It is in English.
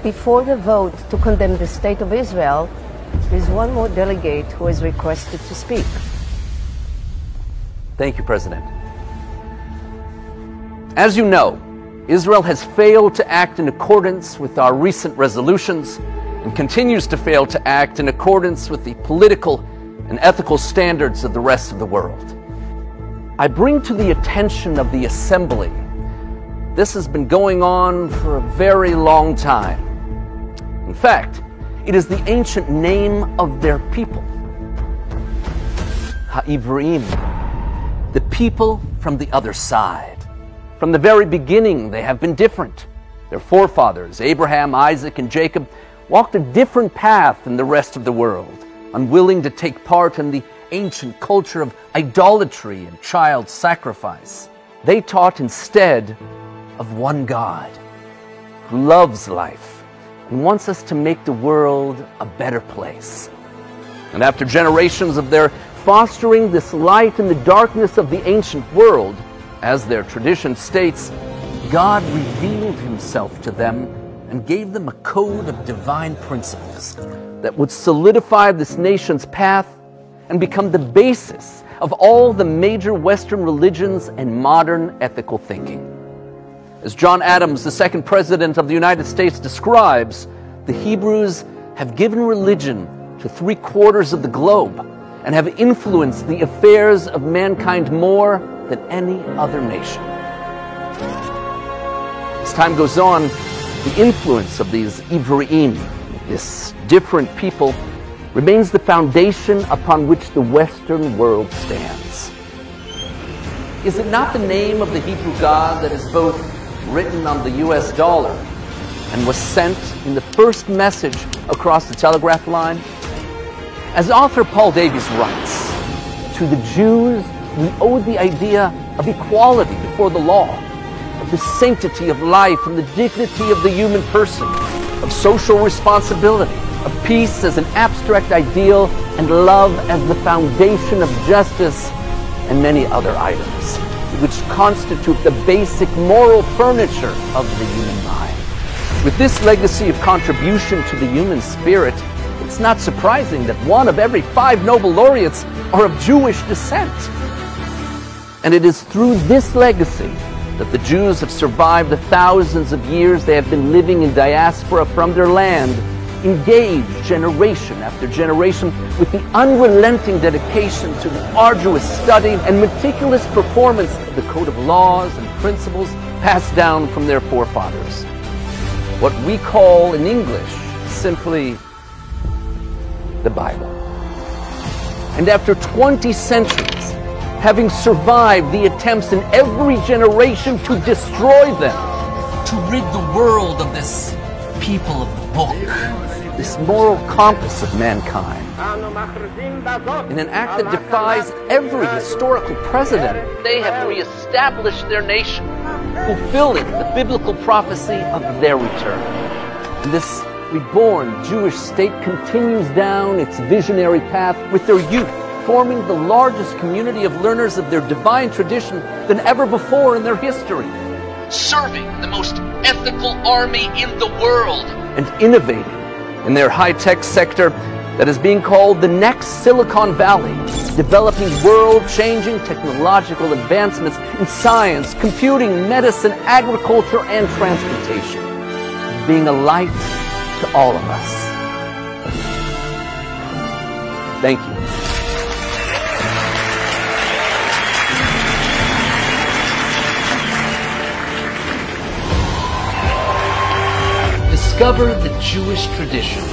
before the vote to condemn the state of Israel, there's one more delegate who has requested to speak. Thank you, President. As you know, Israel has failed to act in accordance with our recent resolutions and continues to fail to act in accordance with the political and ethical standards of the rest of the world. I bring to the attention of the Assembly, this has been going on for a very long time. In fact, it is the ancient name of their people, Ha'ivrim, the people from the other side. From the very beginning, they have been different. Their forefathers, Abraham, Isaac, and Jacob, walked a different path than the rest of the world, unwilling to take part in the ancient culture of idolatry and child sacrifice. They taught instead of one God who loves life and wants us to make the world a better place. And after generations of their fostering this light in the darkness of the ancient world, as their tradition states, God revealed himself to them and gave them a code of divine principles that would solidify this nation's path and become the basis of all the major Western religions and modern ethical thinking. As John Adams, the second President of the United States, describes, the Hebrews have given religion to 3/4 of the globe and have influenced the affairs of mankind more than any other nation. As time goes on, the influence of these Ivrim, this different people, remains the foundation upon which the Western world stands. Is it not the name of the Hebrew God that is both written on the US dollar and was sent in the first message across the telegraph line? As author Paul Davies writes, to the Jews we owe the idea of equality before the law, of the sanctity of life and the dignity of the human person, of social responsibility, of peace as an abstract ideal, and love as the foundation of justice, and many other items, which constitute the basic moral furniture of the human mind. With this legacy of contribution to the human spirit, it's not surprising that 1 of every 5 Nobel laureates are of Jewish descent. And it is through this legacy that the Jews have survived the thousands of years they have been living in diaspora from their land, engaged generation after generation with the unrelenting dedication to the arduous study and meticulous performance of the code of laws and principles passed down from their forefathers. What we call in English simply the Bible. And after 20 centuries, having survived the attempts in every generation to destroy them, to rid the world of this people of the book, this moral compass of mankind, in an act that defies every historical precedent, they have reestablished their nation, fulfilling the biblical prophecy of their return. And this reborn Jewish state continues down its visionary path with their youth, forming the largest community of learners of their divine tradition than ever before in their history, serving the most ethical army in the world, and innovating in their high-tech sector that is being called the next Silicon Valley, developing world-changing technological advancements in science, computing, medicine, agriculture, and transportation, being a light to all of us. Thank you. Discover the Jewish tradition